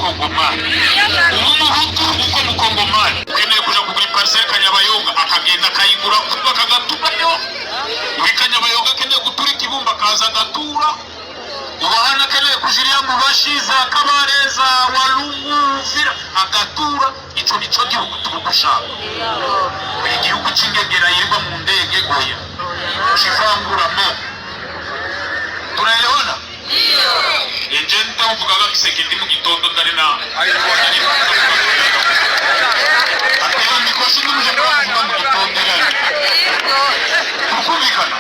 mukongomani umuhutu uko mukongomani ukeneye kuja kugura ipariseri Kanyabayonga akagenda akayigura akagatumayo Kanyabayonga akeneye gutura ikibumba akaza agatura Yohana akeneye kujiriya mu bashiza Kabareza Walungu Vira agatura ico nico gihugu tugushaka igihugu cy'ingegera yirwa mu ndege goya shivangura mo tunaelewana nje ndavugaga Kisekedi mu gitondo ndari na atiyo mikoshi n'uje kuvuga mu gitondo tukumvikana.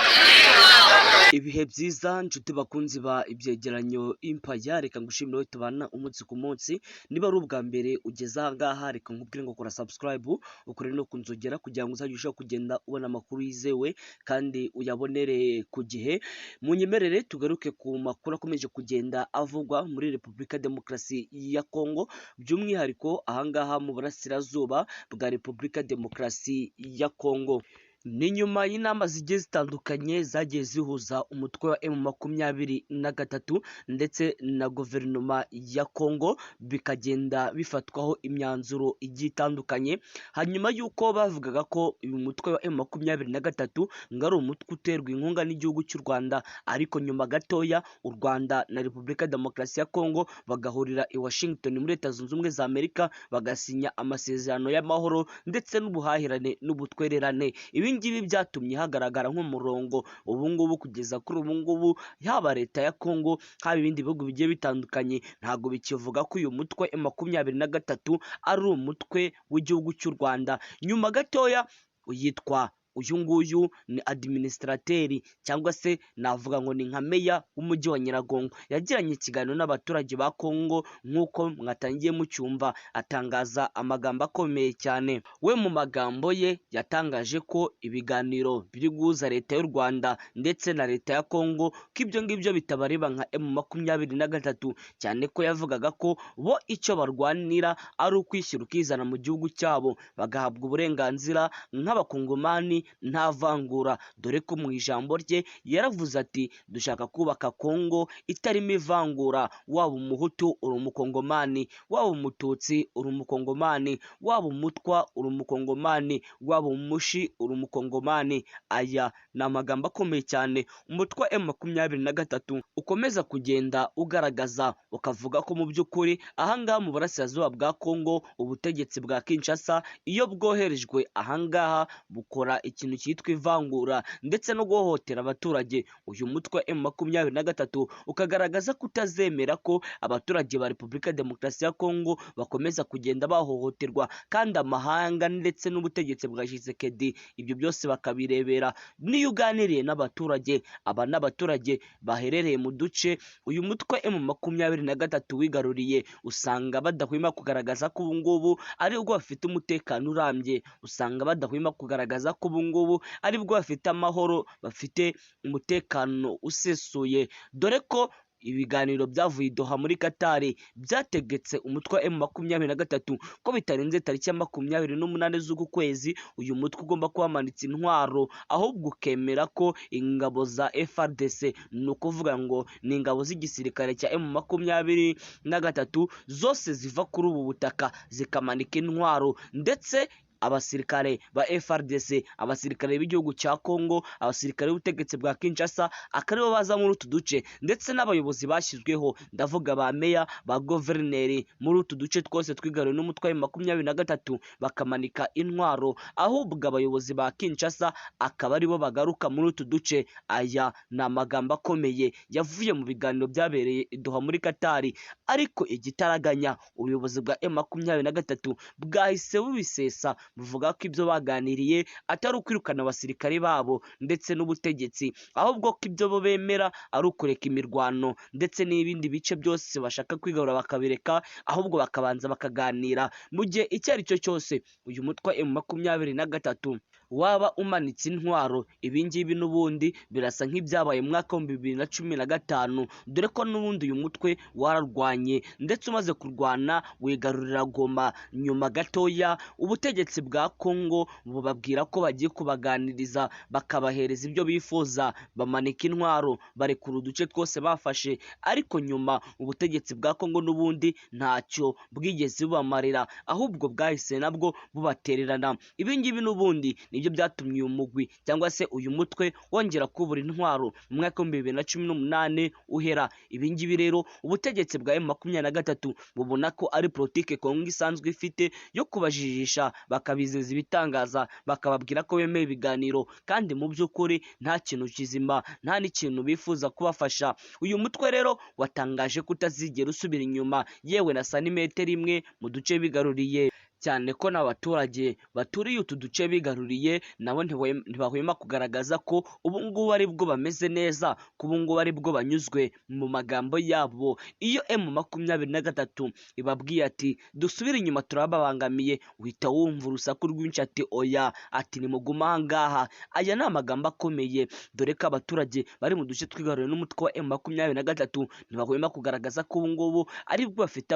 Ibihe byiza nshuti bakunzi ba ibyegeranyo Empire, reka ngushimire wowe tubana umunsi ku munsi. Niba ari ubwa mbere ugeze aha ngaha, reka nkubwire ngo kora subscribe, ukore no kunzogera kugira ngo uzajye ushobora kugenda ubona amakuru yizewe kandi uyabonere ku gihe. Munyemerere tugaruke ku makuru akomeje kugenda avugwa muri Repubulika Demokarasi ya Kongo, by'umwihariko aha ngaha mu burasirazuba bwa Repubulika Demokarasi ya Kongo. Ni nyuma y'inama zigiye zitandukanye zagiye zihuza umutwe wa M23 ndetse na guverinoma ya Kongo, bikagenda bifatwaho imyanzuro igiye itandukanye. Hanyuma y'uko bavugaga ko uyu mutwe wa M23 ngari umutwe uterwa inkunga n'igihugu cy'u Rwanda, ariko nyuma gatoya u Rwanda na Repubulika Demokarasi ya Kongo bagahurira i Washington muri Leta Zunze Ubumwe za Amerika, bagasinya amasezerano y'amahoro ndetse n'ubuhahirane n'ubutwererane. Ngibi byatumye hagaragara nk'umurongo ubungubu kugeza kuri ubungubu, yaba leta ya Kongo haba ibindi bihugu bigiye bitandukanye ntago bikivuga ko uyu mutwe M23 ari umutwe w'igihugu cy'u Rwanda. Nyuma gatoya yitwa uyu nguyu ni administrateri cyangwa se navuga ngo ni nka meya w'umujyi wa Nyiragongo, yagiranye ikiganiro n'abaturage ba Kongo nk'uko mwatangiye mucyumva, atangaza amagambo akomeye cyane. We mu magambo ye yatangaje ko ibiganiro biri guhuza leta y'u Rwanda ndetse na leta ya Kongo ko ibyo ngibyo bitabareba nka M23, cyane ko yavugaga ko bo icyo barwanira ari ukwishyira ukizana mu gihugu cyabo, bagahabwa uburenganzira nk'abakongomani nta vangura, dore ko mu ijambo rye yaravuze ati dushaka kubaka Kongo itarimo ivangura, waba umuhutu uri umukongomani, waba umututsi uri umukongomani, waba umutwa uri umukongomani, waba umushi uri umukongomani. Aya ni amagambo akomeye cyane umutwe wa M23 ukomeza kugenda ugaragaza, ukavuga ko mu by'ukuri ahangaha mu burasirazuba bwa Kongo ubutegetsi bwa Kinshasa iyo bwoherejwe ahangaha bukora ikintu cyitwa ivangura ndetse no guhohotera abaturage. Uyu mutwe M23 ukagaragaza kutazemera ko abaturage ba Repubulika Demokarasi ya Kongo bakomeza kugenda bahohoterwa, kandi amahanga ndetse n'ubutegetsi bwa Tshisekedi ibyo byose bakabirebera. Niyo uganiriye n'abaturage, aba n'abaturage baherereye mu duce uyu mutwe M23 wigaruriye, usanga badahwema kugaragaza ko ubungubu ari bwo bafite umutekano urambye, usanga badahwema kugaragaza ko ubungubu ari bwo bafite amahoro, bafite umutekano usesuye, dore ko ibiganiro byavuye Doha muri Katari byategetse umutwe wa M23 ko bitarenze tariki ya 28 z'uku kwezi uyu mutwe ugomba kubamanitsa intwaro, ahubwo ukemera ko ingabo za FARDC, ni ukuvuga ngo ni ingabo z'igisirikare cya M23 zose ziva kuri ubu butaka zikamanika intwaro, ndetse abasirikare ba FARDC, abasirikare b'igihugu cya Kongo, abasirikare b'ubutegetsi bwa Kinshasa akaribo baza muri utu duce, ndetse n'abayobozi bashyizweho, ndavuga ba meya, ba guverineri muri utu duce twose twigaruriwe n'umutwe wa M23 bakamanika intwaro, ahubwo abayobozi ba Kinshasa akaba aribo bagaruka muri utu duce. Aya ni amagambo akomeye yavuye mu biganiro byabereye Doha muri Katari, ariko igitaraganya ubuyobozi bwa M23 bwahise bubisesa, buvuga ko ibyo baganiriye atari ukwirukana abasirikare babo ndetse n'ubutegetsi, ahubwo ko ibyo bo bemera ari ukureka imirwano ndetse n'ibindi bice byose bashaka kwigarura bakabireka, ahubwo bakabanza bakaganira. Mu gihe icyo ari cyo cyose uyu mutwe M23 waba umanitse intwaro. Ibi ngibi n'ubundi birasa nk'ibyabaye mu mwaka wa 2015, dore ko n'ubundi uyu mutwe wararwanye ndetse umaze kurwana wigarurira Goma. Nyuma gatoya ubutegetsi bwa Kongo bubabwira ko bagiye kubaganiriza bakabahereza ibyo bifuza, bamanika intwaro, barekura uduce twose bafashe, ariko nyuma ubutegetsi bwa Kongo n'ubundi ntacyo bwigeze bubamarira, ahubwo bwahise nabwo bubatererana. Ibi ngibi n'ubundi nibyo byatumye uyu mugwi cyangwa se uyu mutwe wongera kubura intwaro mu mwaka wa 2018 uhera. Ibi ngibi rero ubutegetsi bwa M23 bubona ko ari politike Kongo isanzwe ifite yo kubajijisha, bakabizeza ibitangaza, bakababwira ko bemeye ibiganiro, kandi mu by'ukuri nta kintu kizima, nta n'ikintu bifuza kubafasha. Uyu mutwe rero watangaje kutazigera usubira inyuma, yewe na santimetero imwe mu duce bigaruriye, cyane ko n'abaturage baturiye utu duce bigaruriye nabo ntibahwema kugaragaza ko ubu ngubu ari bwo bameze neza, ko ubu ngubu ari bwo banyuzwe. Mu magambo yabo, iyo M23 ibabwiye ati dusubire inyuma turababangamiye, uhita wumva urusaku rwinshi ati oya, ati nimuguma aha ngaha. Aya ni amagambo akomeye, dore ko abaturage bari mu duce twigaruriwe n'umutwe wa M23 ntibahwema kugaragaza ko ubu ngubu ari bwo bafite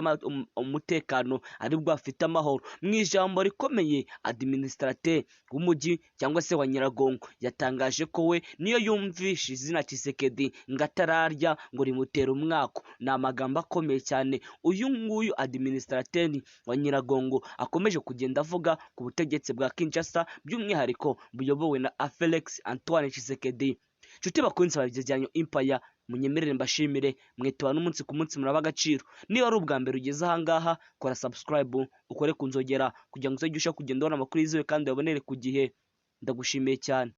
umutekano, ari bwo bafite amahoro. Mu ijambo rikomeye, administrateur w'umujyi cyangwa se wa Nyiragongo yatangaje ko we niyo yumvishe izina Tshisekedi ngo atararya ngo rimutera umwako. Ni amagambo akomeye cyane uyu nguyu administrateur wa Nyiragongo akomeje kugenda avuga ku butegetsi bwa Kinshasa, by'umwihariko buyobowe na Felix Antoine Tshisekedi. Nshuti bakunzi babyegeranyo Empire, munyemerere mbashimire, mwitaba n'umunsi ku munsi muraba agaciro. Niba ari ubwa mbere ugeze aha ngaha, kora subscribe, ukore ku nzogera kugira ngo uzajye kugenda ubona amakuru yizewe kandi wabonere ku gihe. Ndagushimiye cyane.